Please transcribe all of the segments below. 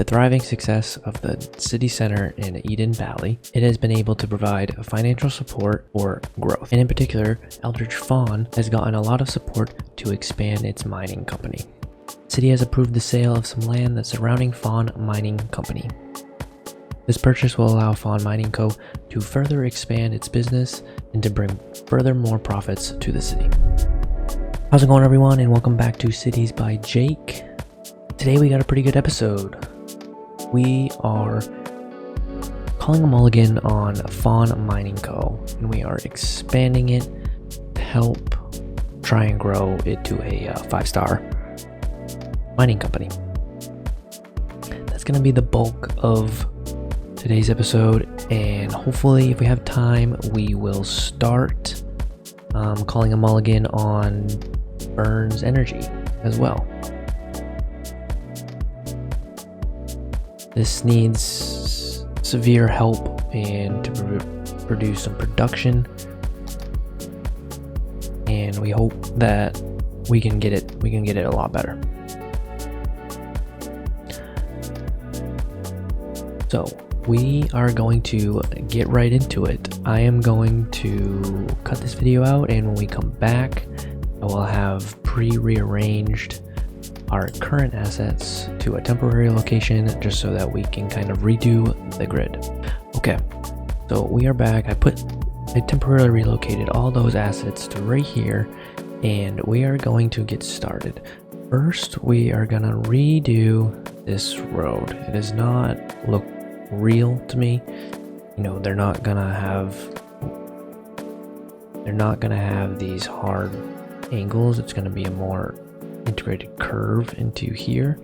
the thriving success of the city center in Eden Valley, it has been able to provide financial support for growth. And in particular, Eldridge Fawn has gotten a lot of support to expand its mining company. The city has approved the sale of some land that's surrounding Fawn Mining Company. This purchase will allow Fawn Mining Co. to further expand its business and to bring more profits to the city. How's it going, everyone, and welcome back to Cities by Jake. Today we got a pretty good episode. We are calling a mulligan on Fawn Mining Co. and we are expanding it to help try and grow it to a 5-star mining company. That's going to be the bulk of today's episode, and hopefully if we have time we will start calling a mulligan on Burns Energy as well. This needs severe help and to produce some production, and we hope that we can get it a lot better. So we are going to get right into it. I am going to cut this video out, and when we come back I will have pre-rearranged our current assets to a temporary location just so that we can kind of redo the grid. Okay, so we are back. I temporarily relocated all those assets to right here, and we are going to get started. First, we are gonna redo this road. It does not look real to me. You know, they're not gonna have these hard angles. It's gonna be a more integrated curve into here,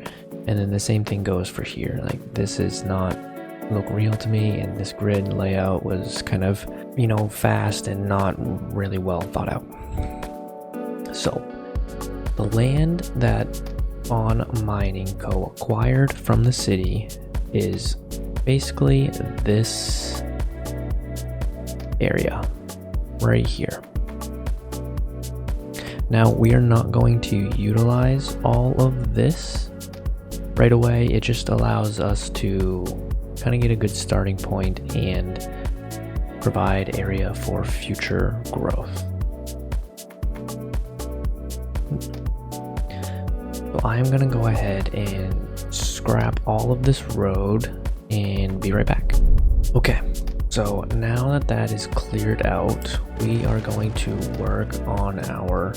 and then the same thing goes for here. Like, this is not look real to me, and this grid layout was kind of, you know, fast and not really well thought out. So the land that Fawn Mining Co. acquired from the city is basically this area right here. Now, we are not going to utilize all of this right away. It just allows us to kind of get a good starting point and provide area for future growth. So I am going to go ahead and scrap all of this road and be right back. Okay, so now that is cleared out, we are going to work on our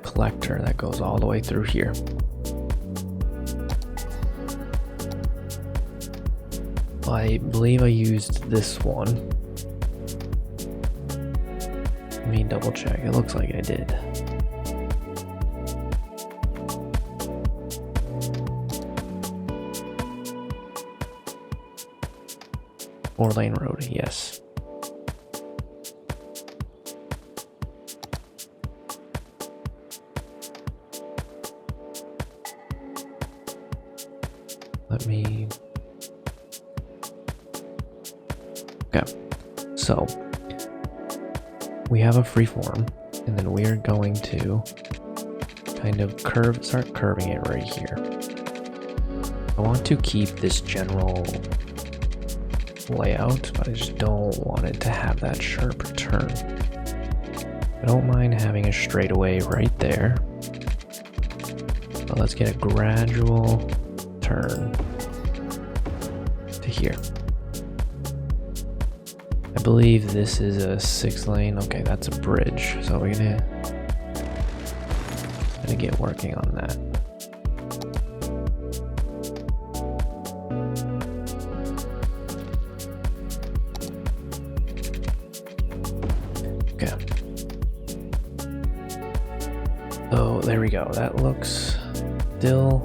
collector that goes all the way through here. I believe I used this one. Let me double check. It looks like I did. 4-lane road, yes. Let me... Okay, so we have a freeform, and then we are going to kind of start curving it right here. I want to keep this general layout, but I just don't want it to have that sharp turn. I don't mind having a straightaway right there, but let's get a gradual turn to here. I believe this is a 6-lane. Okay, that's a bridge, so we're gonna get working on that. So there we go. That looks still,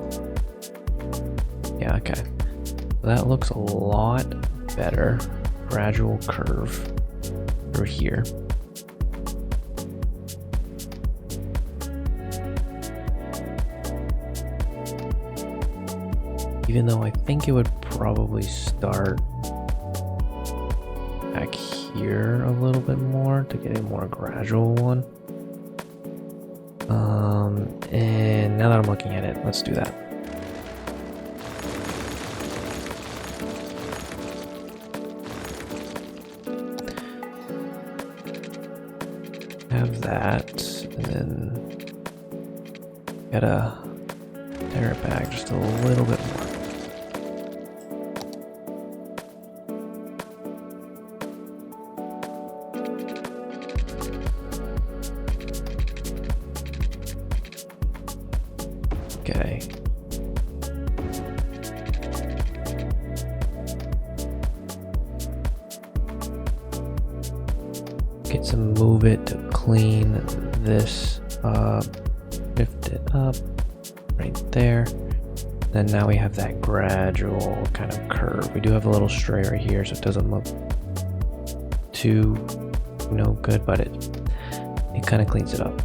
yeah, okay. So that looks a lot better. Gradual curve through here. Even though I think it would probably start back here a little bit more to get a more gradual one. And now that I'm looking at it, let's do that. have that, and then gotta tear it back just a little bit more. Okay. Get to move it to clean this up, lift it up right there. Then now we have that gradual kind of curve. We do have a little stray right here, so it doesn't look too good, but it kind of cleans it up.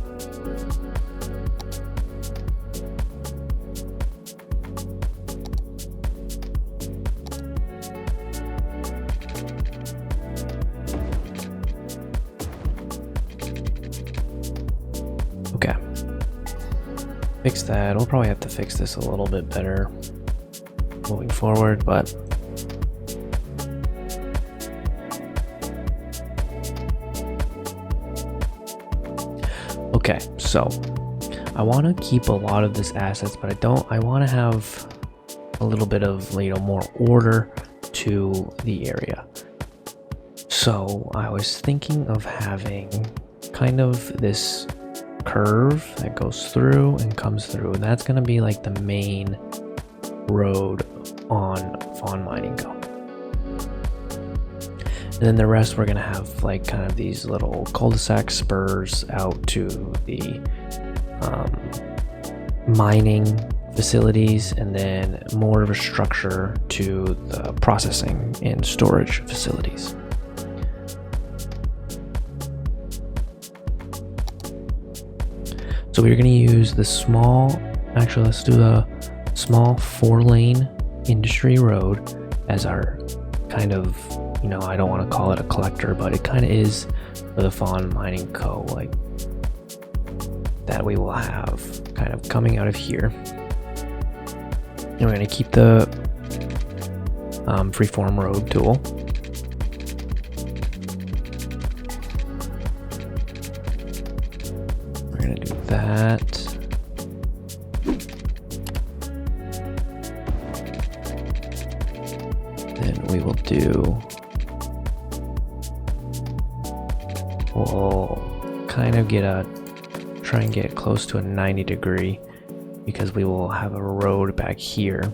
Okay, fix that. We'll probably have to fix this a little bit better moving forward, but okay, so I want to keep a lot of this assets, but I want to have a little bit of more order to the area. So I was thinking of having kind of this curve that goes through and comes through, and that's going to be like the main road on Fawn Mining Co. And then the rest we're going to have like kind of these little cul-de-sac spurs out to the mining facilities, and then more of a structure to the processing and storage facilities. So we're going to use the let's do the small 4-lane industry road as our kind of, I don't want to call it a collector, but it kind of is for the Fawn Mining Co. Like that we will have kind of coming out of here. And we're going to keep the freeform road tool. We're going to do that. Then we will we'll kind of try and get close to a 90-degree, because we will have a road back here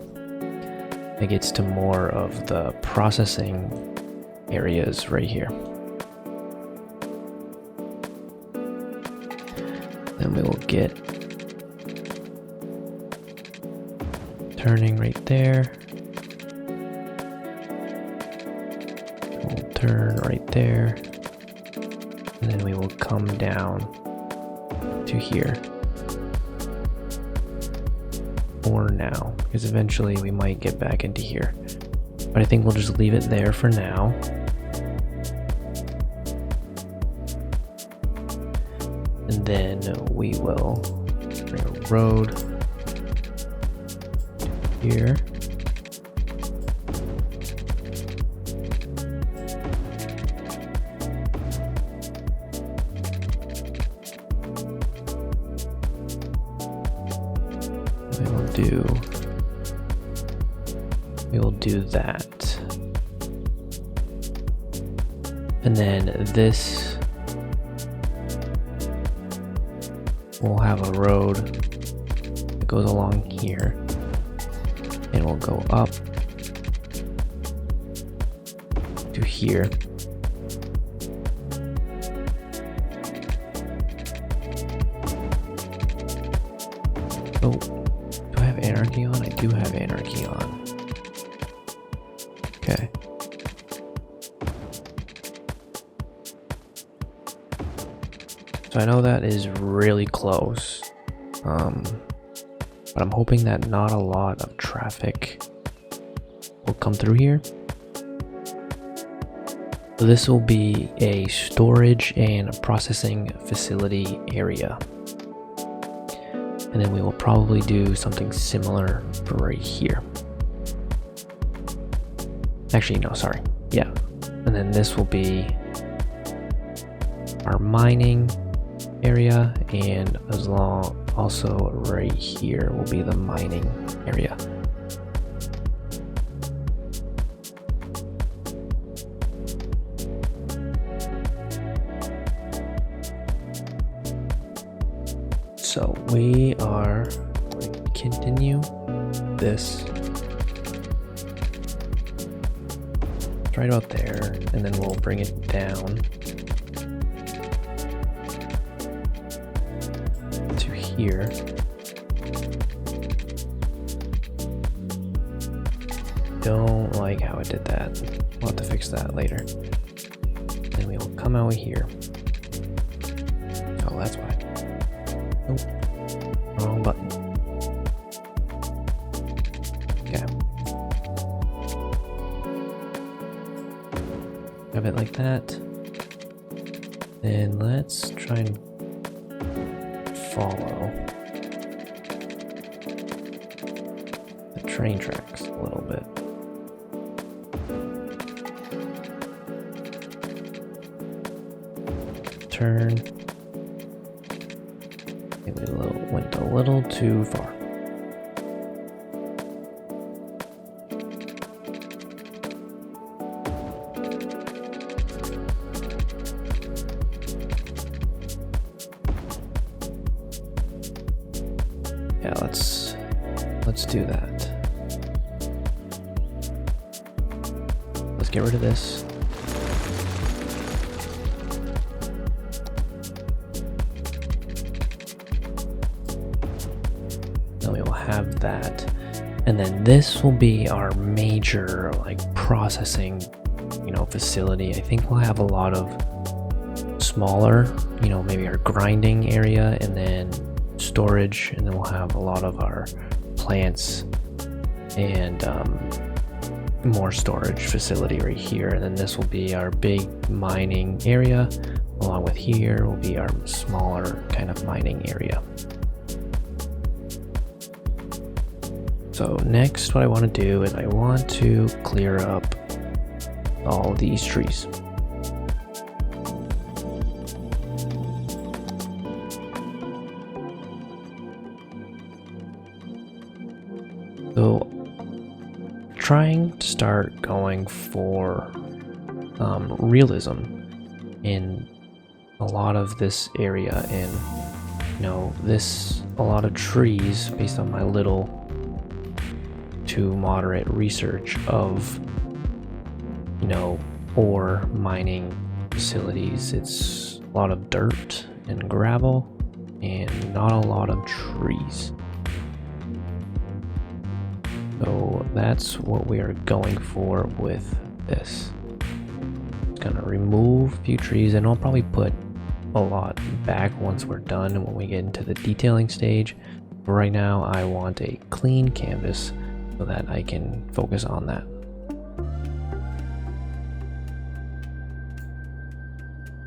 that gets to more of the processing areas right here. Then we will get turning right there. We'll turn right there. And then we will come down to here. For now, because eventually we might get back into here. But I think we'll just leave it there for now. And then we will bring a road here. We will do that. And then this will have a road that goes along here, and we'll go up to here. Oh, do I have anarchy on? I do have anarchy on. Okay. So I know that is really close, but I'm hoping that not a lot of traffic will come through here. So this will be a storage and processing facility area. And then we will probably do something similar for right here. Actually, no, sorry. Yeah. And then this will be our mining area, and as long also right here will be the mining area. So we are going to continue this right about there, and then we'll bring it down to here. Don't like how it did that. We'll have to fix that later. Then we will come out here. Oh, that's why. Nope. Wrong button. Okay. Have it like that. Then let's try and follow the train tracks a little bit. Turn. Maybe went a little too far. Yeah, let's do that. Let's get rid of this. Then we will have that, and then this will be our major processing, facility. I think we'll have a lot of smaller, maybe our grinding area, and then storage, and then we'll have a lot of our plants and more storage facility right here, and then this will be our big mining area, along with here will be our smaller kind of mining area. So next what I want to do is I want to clear up all these trees. So trying to start going for realism in a lot of this area, and a lot of trees based on my little to moderate research of ore mining facilities. It's a lot of dirt and gravel and not a lot of trees. So that's what we are going for with this. It's gonna remove a few trees, and I'll probably put a lot back once we're done and when we get into the detailing stage. But right now I want a clean canvas so that I can focus on that.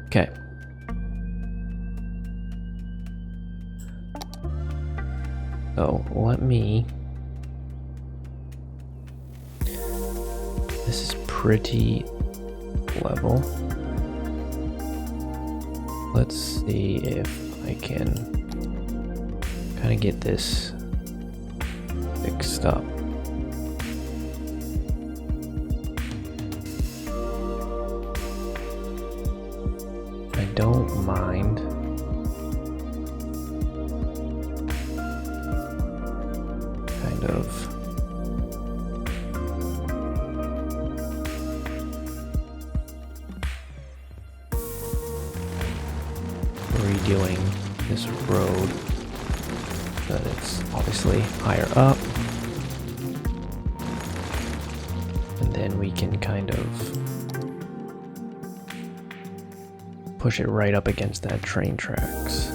Okay. So let me... This is pretty level. Let's see if I can kind of get this fixed up. I don't mind kind of redoing this road so that it's obviously higher up, and then we can kind of push it right up against that train tracks,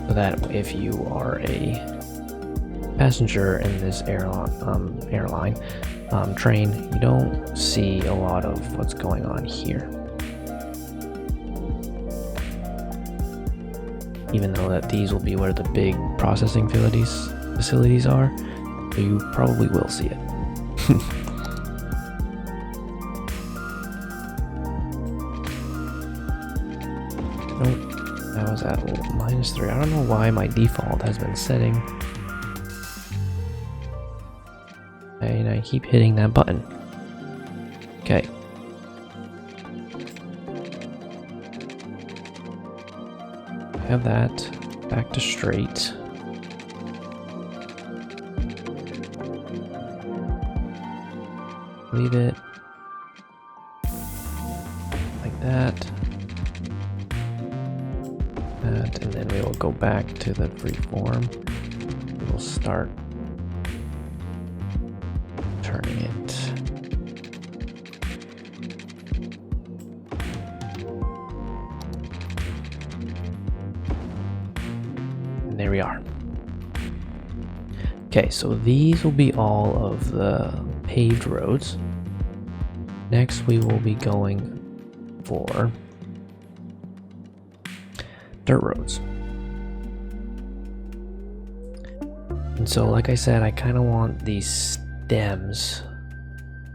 so that if you are a passenger in this airline train, you don't see a lot of what's going on here. Even though that these will be where the big processing facilities are, you probably will see it. Nope, that was at -3. I don't know why my default has been setting. And I keep hitting that button. Okay. Have that back to straight. Leave it like that. That, and then we will go back to the freeform. We will start turning it. And there we are. Okay, so these will be all of the paved roads. Next, we will be going for dirt roads. And so, like I said, I kind of want these stems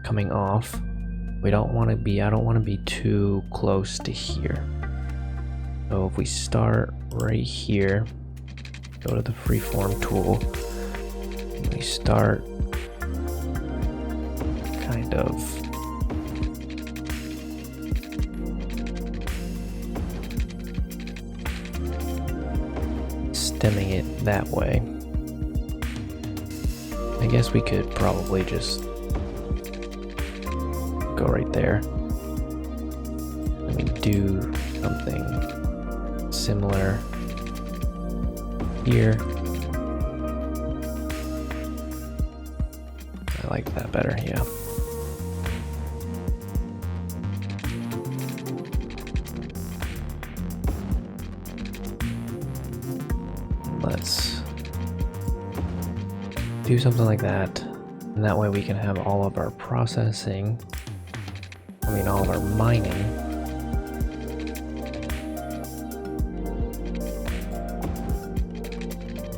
coming off. I don't want to be too close to here. So if we start right here, go to the freeform tool, and we start kind of stemming it that way. I guess we could probably just go right there. Let me do something similar here. I like that better, yeah. Let's do something like that, and that way we can have all of our processing, all of our mining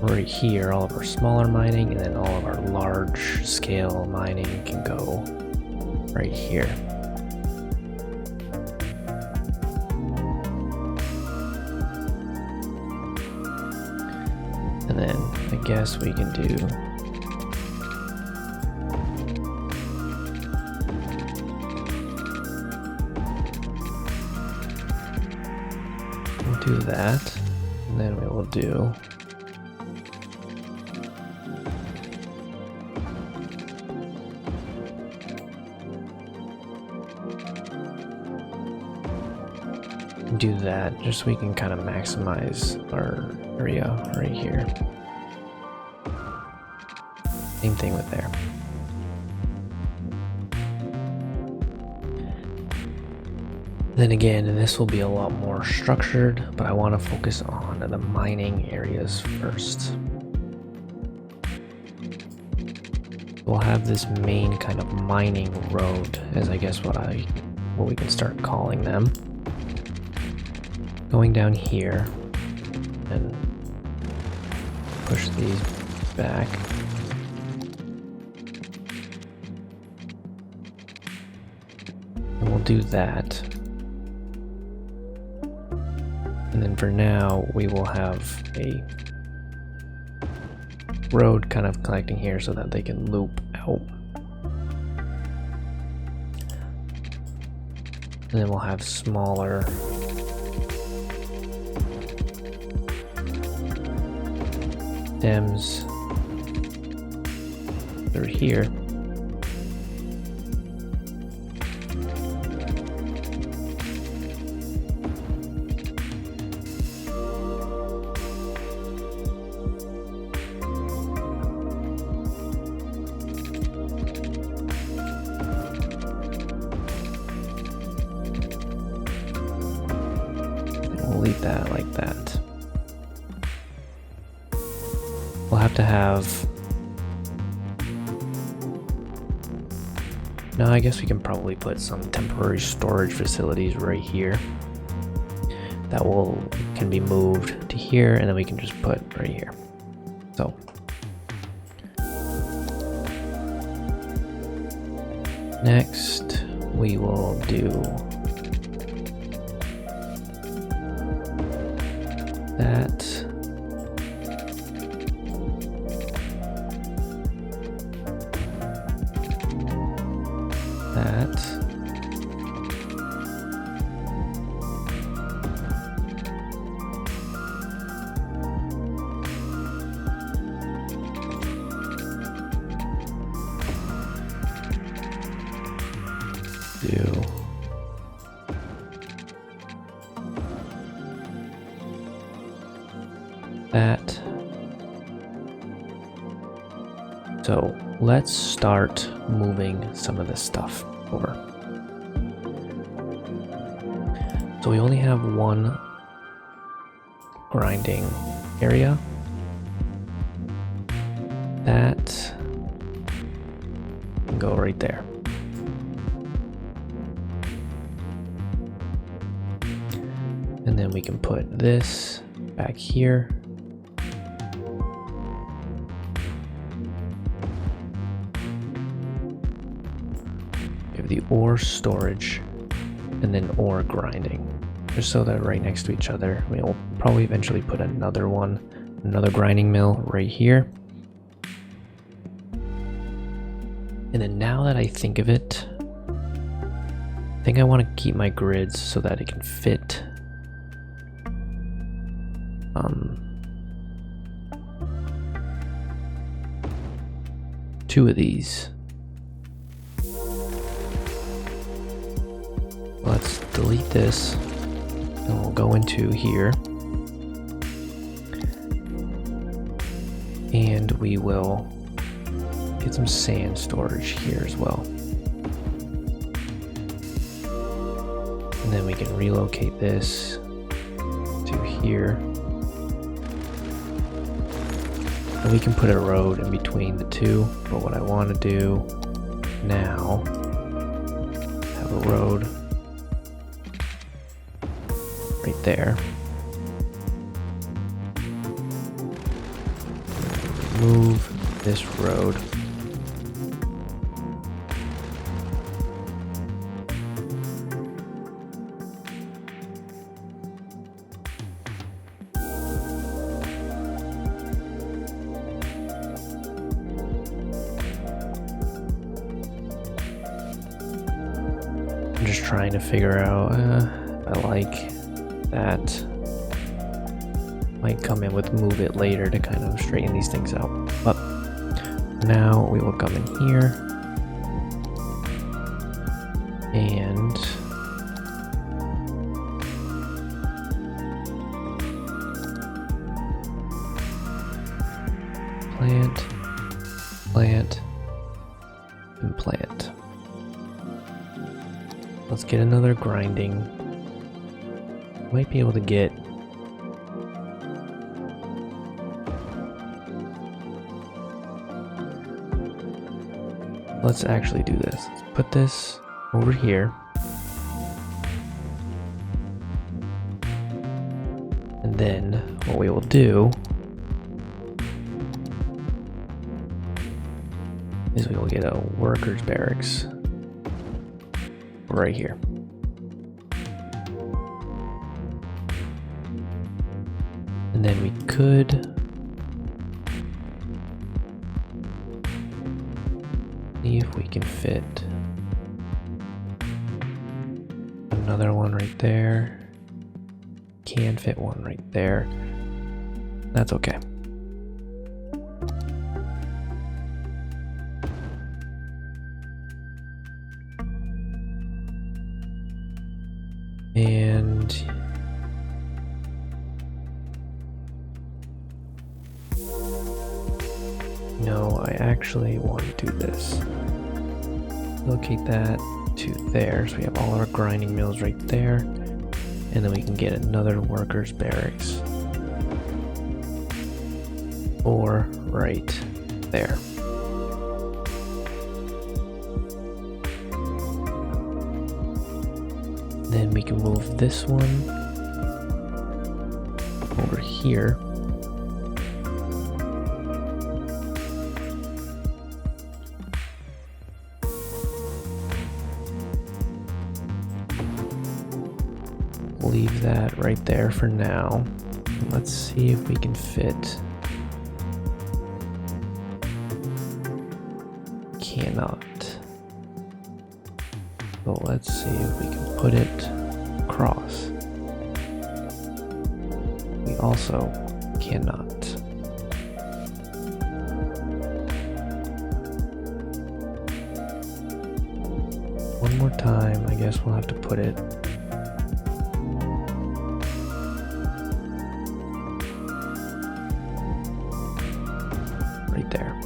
right here, all of our smaller mining, and then all of our large scale mining can go right here. And then I guess we can do that, and then we will do that just so we can kind of maximize our area right here. Same thing with there. Then again, and this will be a lot more structured, but I want to focus on the mining areas first. We'll have this main kind of mining road, as I guess what we can start calling them. Going down here and push these back. And we'll do that. And then for now, we will have a road kind of connecting here so that they can loop out. And then we'll have smaller stems through here. We'll leave that like that. We'll have to have... No, I guess we can probably put some temporary storage facilities right here. That can be moved to here, and then we can just put right here. So next we will do that. That. Do that. So let's start moving some of this stuff over. So we only have one grinding area. That can go right there. And then we can put this back here. We have the ore storage and then ore grinding, just so they're right next to each other. We'll probably eventually put another grinding mill right here. And then now that I think of it, I think I want to keep my grids so that it can fit two of these. Let's delete this and we'll go into here and we will get some sand storage here as well. And then we can relocate this to here. And we can put a road in between the two, but what I want to do now, have a road right there. Move this road. I'm just trying to figure out I like that. Might come in with move it later to kind of straighten these things out. But now we will come in here and plant, plant, and plant. Let's get another grinding. Might be able to get let's actually do this. Let's put this over here. And then what we will do is we will get a workers barracks right here. And then we could see if we can fit another one right there. Can fit one right there. That's okay. And no, I actually want to do this. Locate that to there, so we have all our grinding mills right there, and then we can get another workers barracks or right there. Then we can move this one over here. Leave that right there for now. Let's see if we can fit. Cannot. So let's see if we can put it across. We also cannot. One more time, I guess we'll have to put it right there.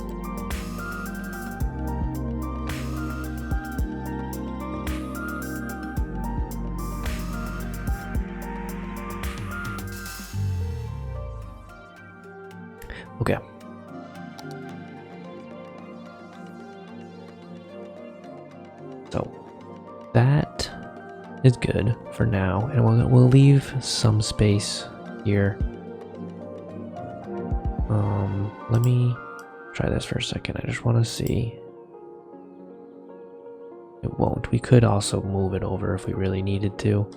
Okay. So that is good for now, and we'll leave some space here. Let me try this for a second. I just want to see. It won't. We could also move it over if we really needed to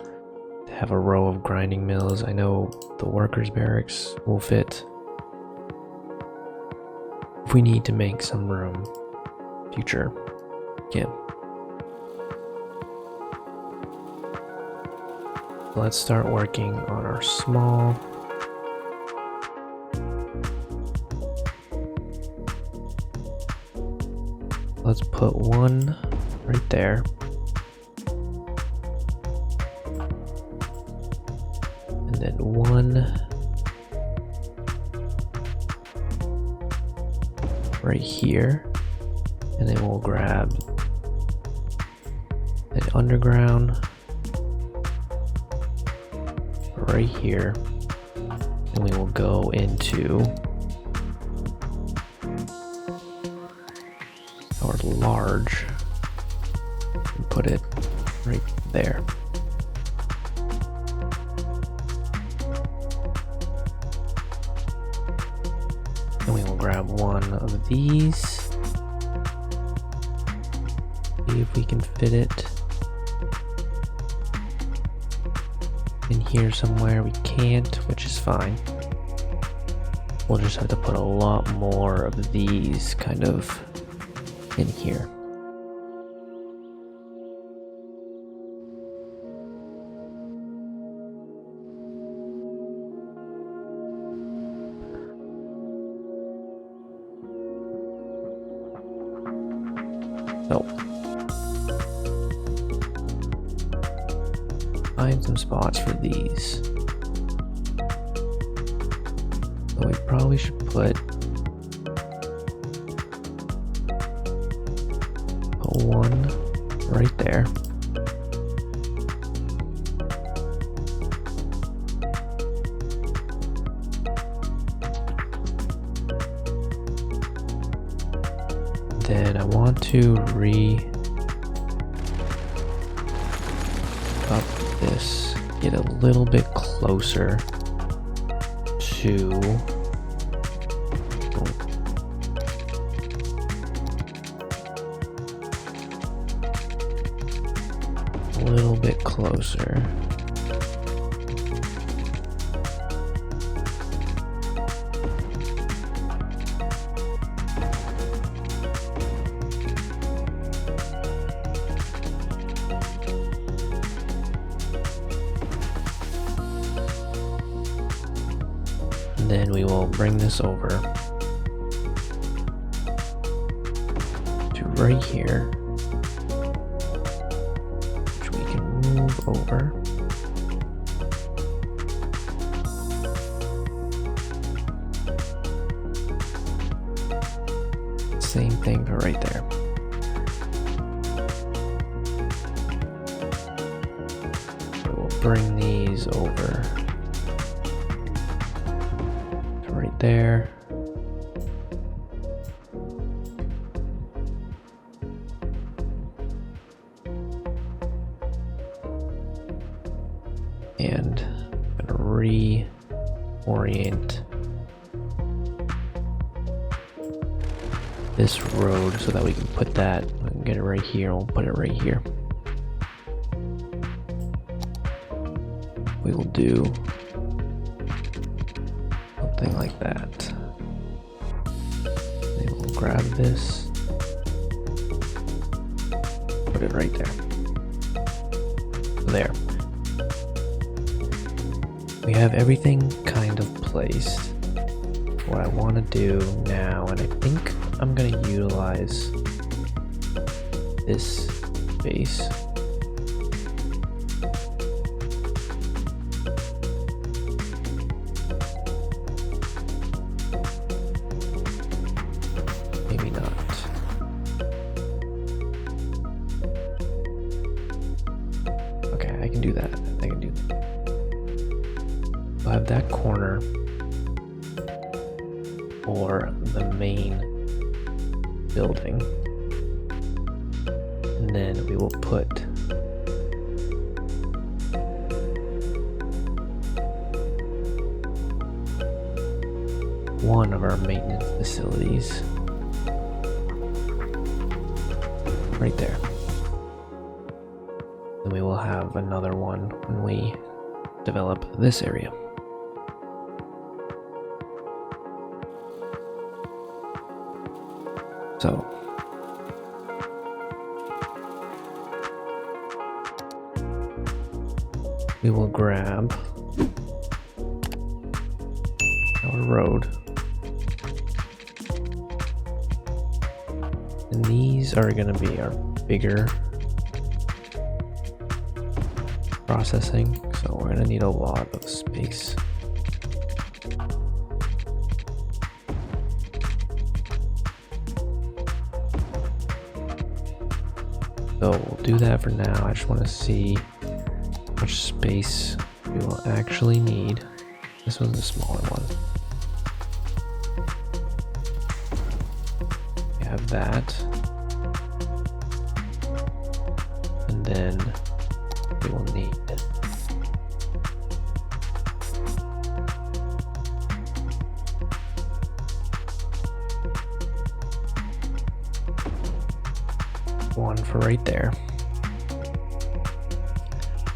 have a row of grinding mills. I know the workers' barracks will fit. If we need to make some room, future, again. Let's start working on our small. Let's put one right there. And then one right here. And then we'll grab an underground right here. And we will go into our large and put it right there. And we will grab one of these. See if we can fit it in here somewhere. We can't, which is fine. We'll just have to put a lot more of these kind of in here. So find some spots for these. So we probably should put one right there. Then I want to up this, get a little bit closer to a little bit closer. Then we will bring this over to right here, which we can move over. Same thing for right there. We will bring these over right there. And I'm gonna reorient this road so that we can put that, we can get it right here, we'll put it right here. We will do something like that. Then we'll grab this, put it right there. There. We have everything kind of placed. What I want to do now, and I think I'm going to utilize this space. Maybe not. Okay, I can do that. I can do that. I'll have that corner for the main building. And then we will put one of our maintenance facilities right there. Then we will have another one when we develop this area. So we will grab our road, and these are going to be our bigger processing, so we're going to need a lot of space. So we'll do that for now. I just want to see how much space we will actually need. This one's a smaller one. We have that. And then we will need one for right there.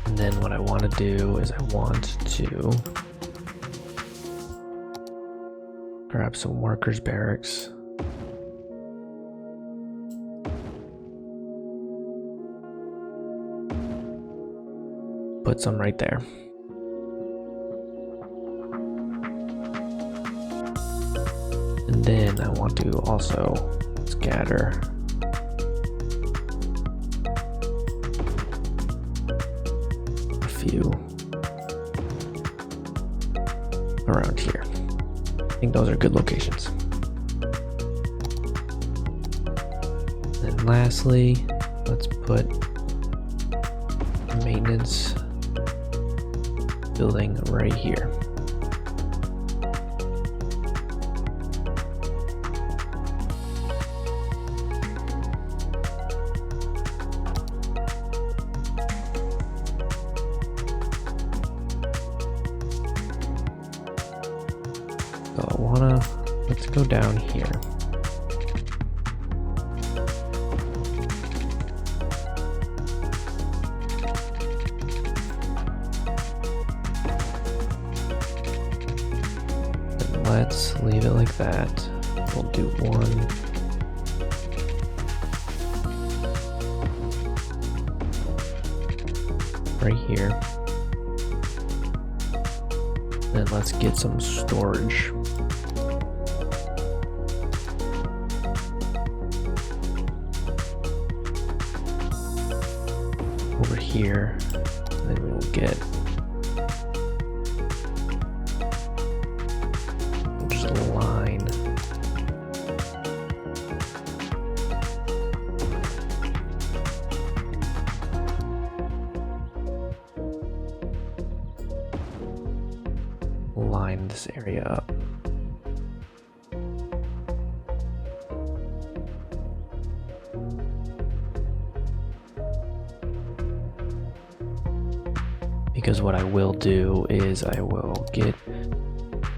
And then what I want to do is I want to grab some workers' barracks. Put some right there. And then I want to also scatter a few around here. I think those are good locations. And lastly, let's put a maintenance building right here. So let's go down here. And let's leave it like that. We'll do one. Right here. Then let's get some storage. Over here, and then we will get just a line this area up. Because what I will do is I will get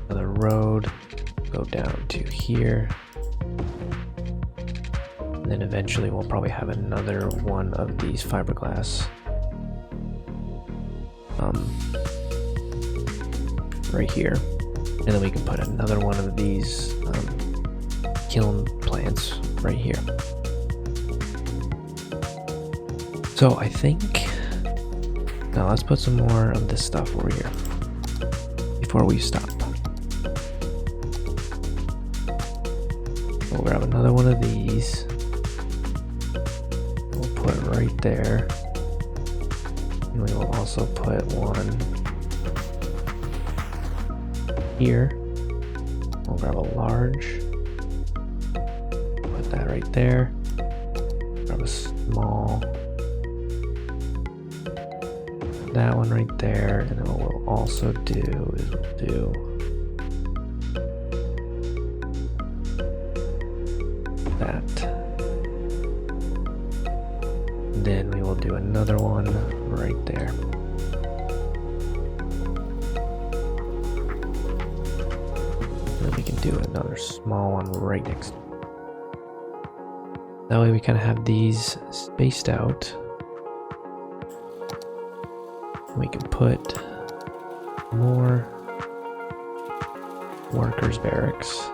another road, go down to here, and then eventually we'll probably have another one of these fiberglass right here. And then we can put another one of these kiln plants right here. So I think, now let's put some more of this stuff over here before we stop. We'll grab another one of these. We'll put it right there. And we will also put one here. We'll grab a large. Put that right there. Grab a small. Put that one right there. And then what we'll also do is we'll do that. Then we will do another one right there. Then we can do another small one right next. That way we kind of have these spaced out. We can put more workers' barracks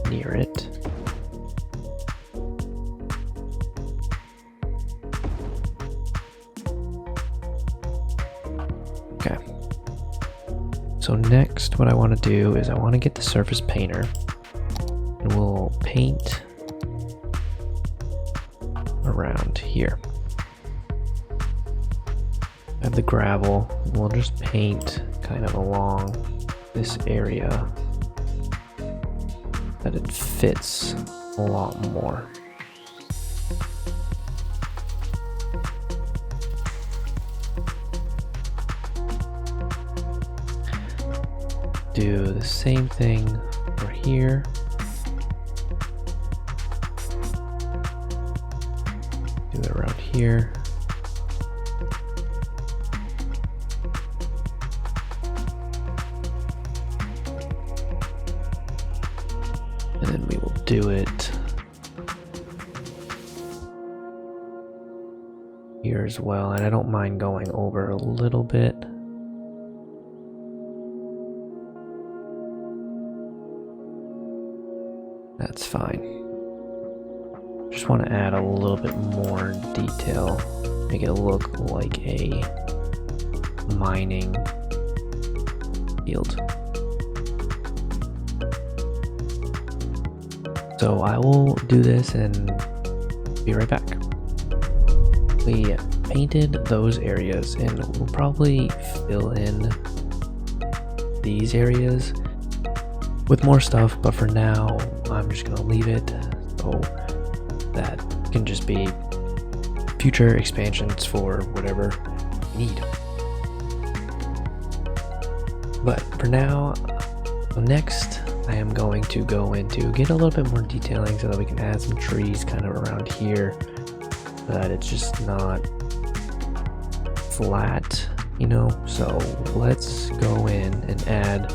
near it. Okay. So next what I want to do is I want to get the surface painter and we'll paint around here. I have the gravel, and we'll just paint kind of along this area that it fits a lot more. Do the same thing for here. Do it around here. And then we will do it here as well. And I don't mind going over a little bit. That's fine. Just want to add a little bit more detail, make it look like a mining field. So I will do this and be right back. We painted those areas and we'll probably fill in these areas with more stuff, but for now I'm just gonna leave it so that can just be future expansions for whatever you need. But for now, next I am going to go into get a little bit more detailing so that we can add some trees kind of around here so that it's just not flat, you know. So let's go in and add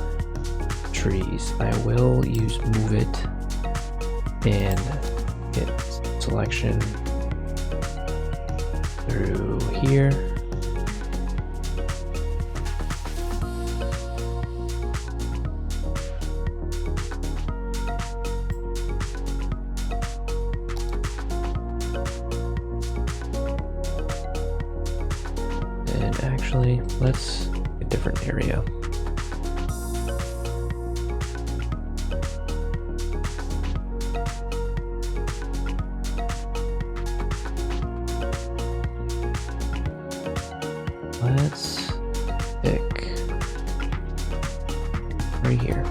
trees. I will use move it and hit selection through here. And actually, let's a different area. Let's pick right here.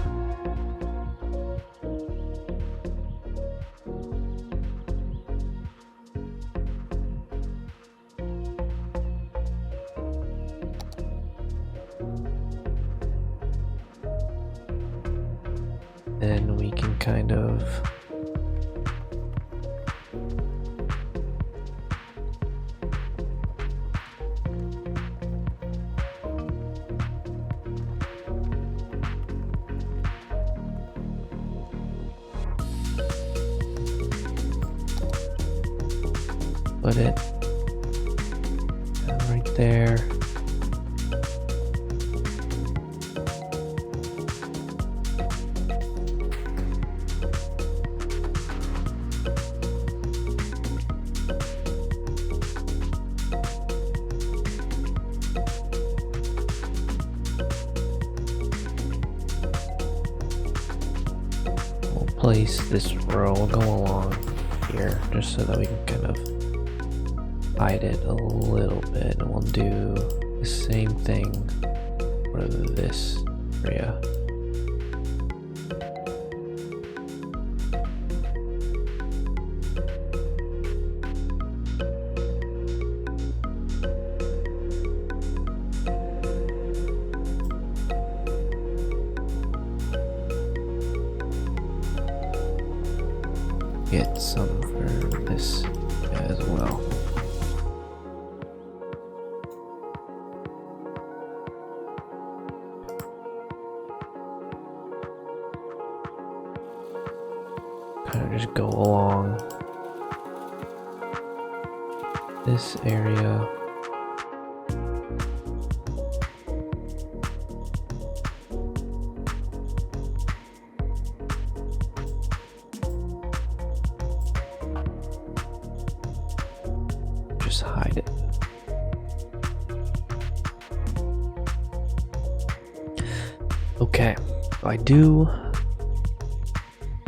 Then we can kind of put it right there. place this row. We'll go along here just so that we can kind of hide it a little bit, and we'll do the same thing for this area. Get some for this as well. Kind of just go along this area. Just hide it. Okay, I do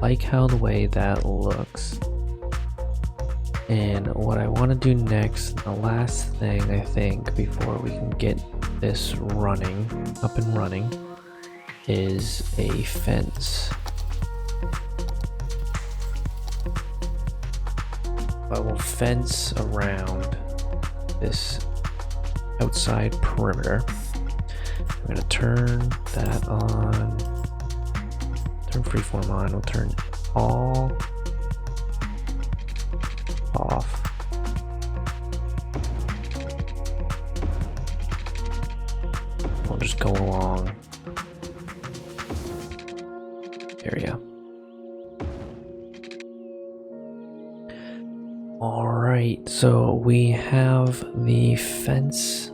like how the way that looks, and what I want to do next, the last thing I think before we can get this up and running, is a fence. I will fence around this outside perimeter. I'm going to turn that on, turn freeform on, we'll turn all off. We'll just go along area. Alright, so we have the fence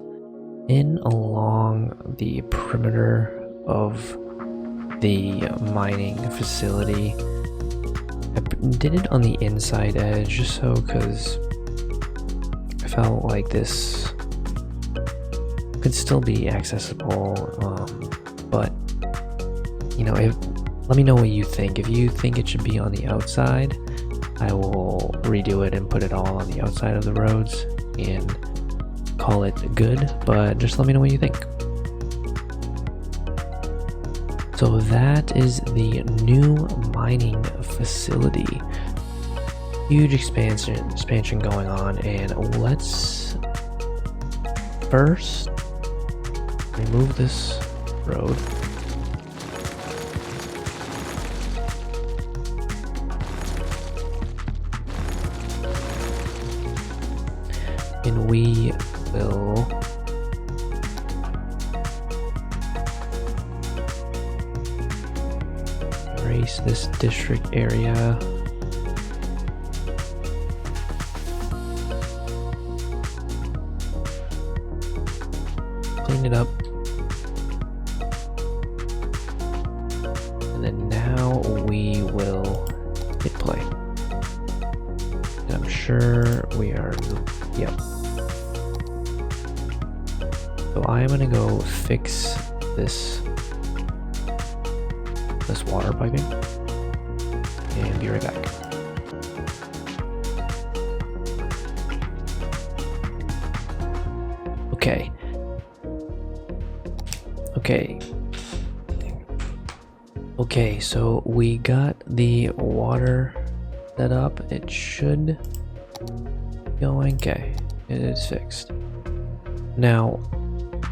in along the perimeter of the mining facility. I did it on the inside edge just so because I felt like this could still be accessible, but you know, let me know what you think. If you think it should be on the outside, I will redo it and put it all on the outside of the roads and call it good, but just let me know what you think. So that is the new mining facility. Huge expansion going on, and let's first remove this road. And we will erase this district area. Clean it up. And then now we will hit play. And I'm sure we are, yep. So I'm gonna go fix this water piping and be right back. Okay, so we got the water set up. It should go okay. It is fixed. Now,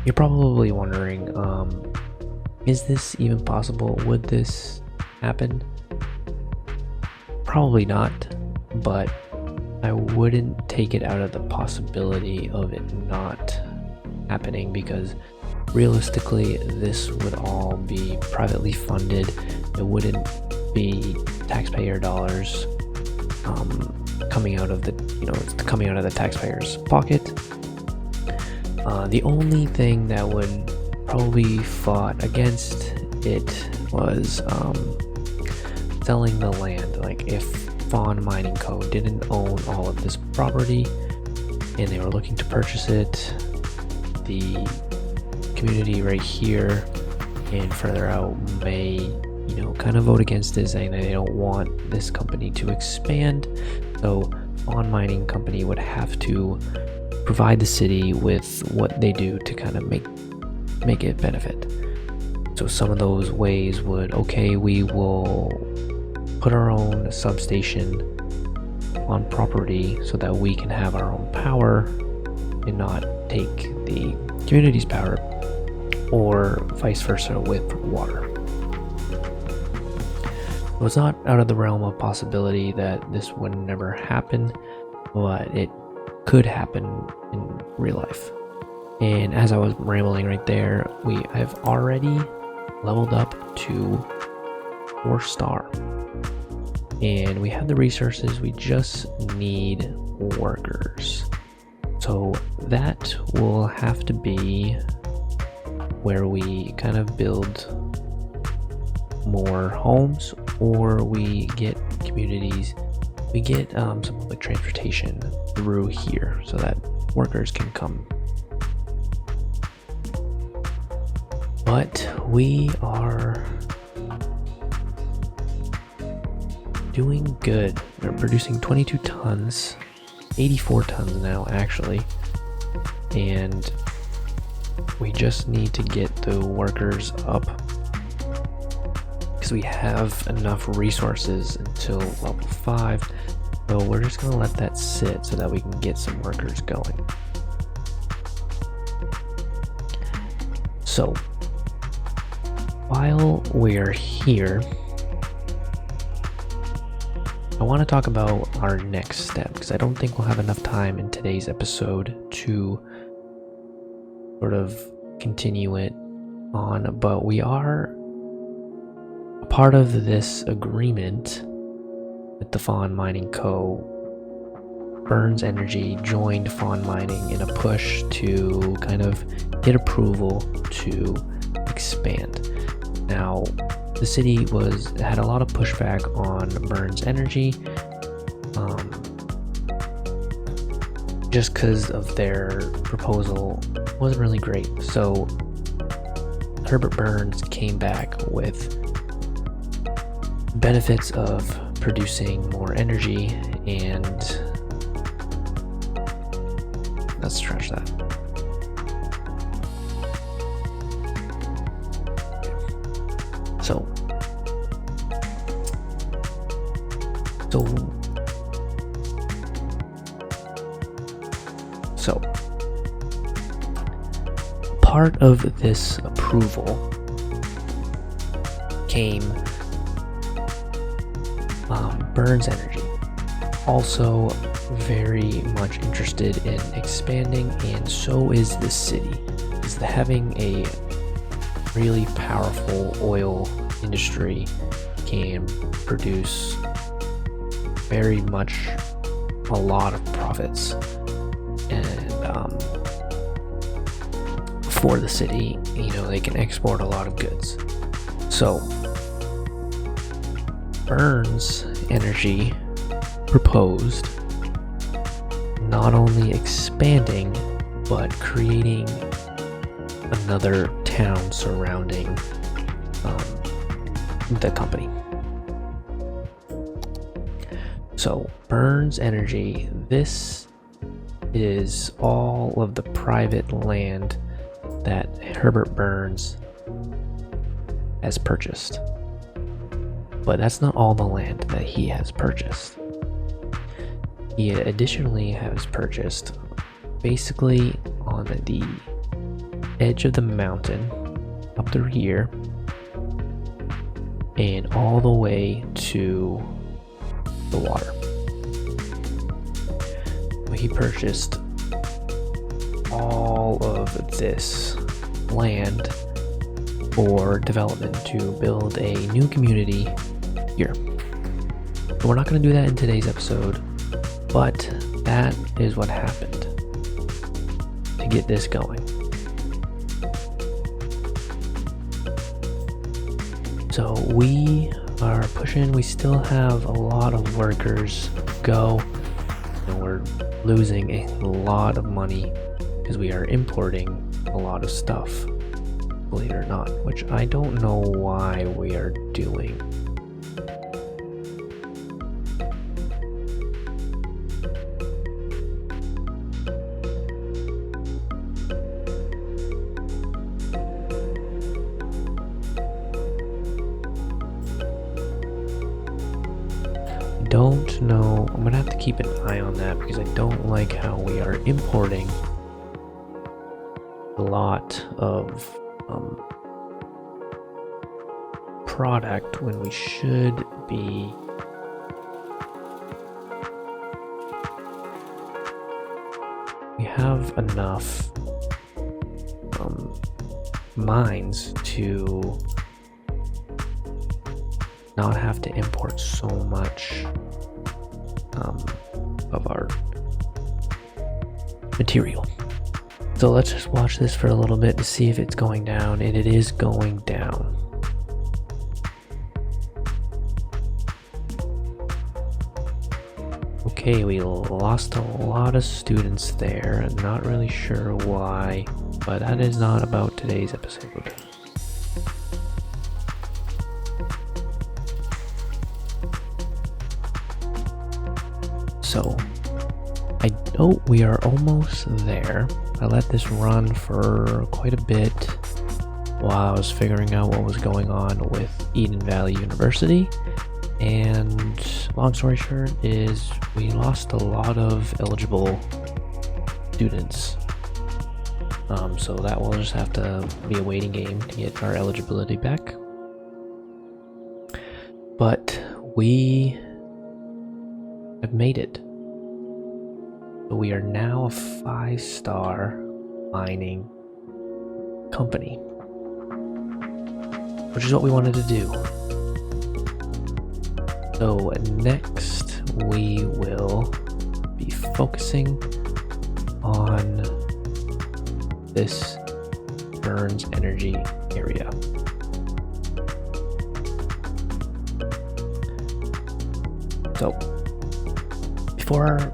you're probably wondering, is this even possible? Would this happen? Probably not, but I wouldn't take it out of the possibility of it not happening, because realistically this would all be privately funded. It wouldn't be taxpayer dollars coming out of the, coming out of the taxpayer's pocket. The only thing that would probably fought against it was selling the land. Like if Fawn Mining Co didn't own all of this property and they were looking to purchase it, the community right here and further out may kind of vote against it, saying that they don't want this company to expand. So Fawn Mining Company would have to provide the city with what they do to kind of make it benefit. So some of those ways would, okay, we will put our own substation on property so that we can have our own power and not take the community's power, or vice versa with water. It was not out of the realm of possibility that this would never happen, but it could happen in real life. And as I was rambling right there, I've already leveled up to 4-star. And we have the resources, we just need workers. So that will have to be where we kind of build more homes, or we get communities, we get some public transportation through here so that workers can come. But we are doing good. We're producing 22 tons, 84 tons now actually, and we just need to get the workers up because we have enough resources until level 5. So we're just gonna let that sit so that we can get some workers going. So while we're here, I want to talk about our next step, because I don't think we'll have enough time in today's episode to sort of continue it on, but we are a part of this agreement with the Fawn Mining Co. Burns Energy joined Fawn Mining in a push to kind of get approval to expand. Now, the city had a lot of pushback on Burns Energy, just because of their proposal wasn't really great. So Herbert Burns came back with benefits of producing more energy, and let's trash that. So part of this approval came Burns Energy, also very much interested in expanding, and so is the city. Is having a really powerful oil industry can produce very much a lot of profits, and for the city, they can export a lot of goods. So Burns Energy proposed not only expanding but creating another town surrounding the company. So Burns Energy, this is all of the private land that Herbert Burns has purchased. But that's not all the land that he has purchased. He additionally has purchased basically on the edge of the mountain up through here and all the way to the water. He purchased all of this land for development to build a new community here. But we're not going to do that in today's episode, but that is what happened to get this going. So we are pushing. We still have a lot of workers go, and we're losing a lot of money because we are importing a lot of stuff. believe it or not, which I don't know why we are doing. Don't know. I'm gonna have to keep an eye on that because I don't like how we are importing a lot of product when we should be we have enough mines to not have to import so much of our material. So let's just watch this for a little bit to see if it's going down, and it is going down. Okay, we lost a lot of students there. I'm not really sure why, but that is not about today's episode. So, we are almost there. I let this run for quite a bit while I was figuring out what was going on with Eden Valley University. And long story short is we lost a lot of eligible students. So that will just have to be a waiting game to get our eligibility back. But we have made it. So we are now a 5-star mining company, which is what we wanted to do. So next we will be focusing on this Burns Energy area. So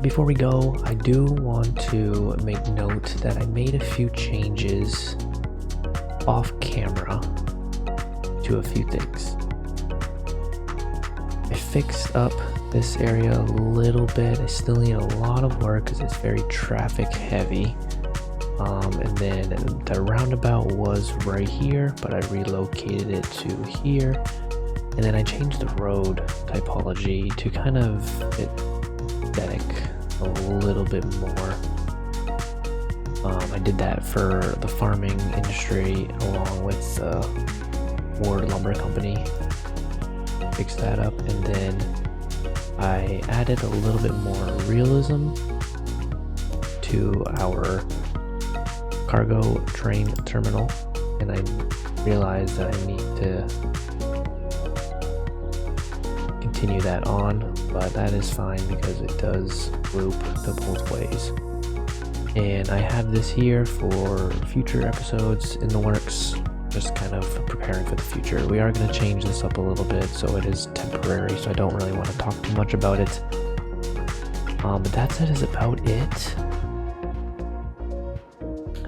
before we go, I do want to make note that I made a few changes off camera to a few things. I fixed up this area a little bit. I still need a lot of work because it's very traffic heavy. And then the roundabout was right here, but I relocated it to here. And then I changed the road typology to kind of fit aesthetic a little bit more. I did that for the farming industry along with the Ward Lumber Company. Fixed that up, and then I added a little bit more realism to our cargo train terminal, and I realized that I need to continue that on, but that is fine because it does loop the both ways. And I have this here for future episodes in the works, just kind of preparing for the future. We are going to change this up a little bit, so it is temporary, so I don't really want to talk too much about it. But that is about it.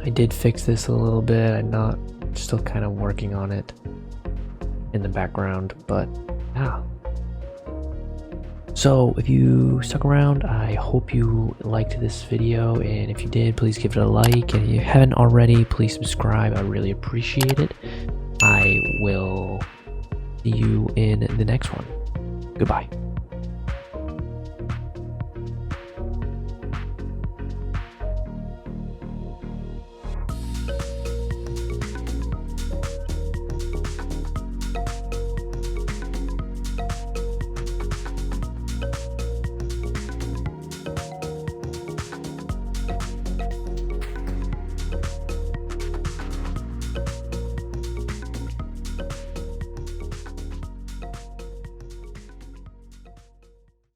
I did fix this a little bit. I'm still kind of working on it in the background, but yeah. So if you stuck around, I hope you liked this video, and if you did, please give it a like, and if you haven't already, please subscribe. I really appreciate it. I will see you in the next one. Goodbye.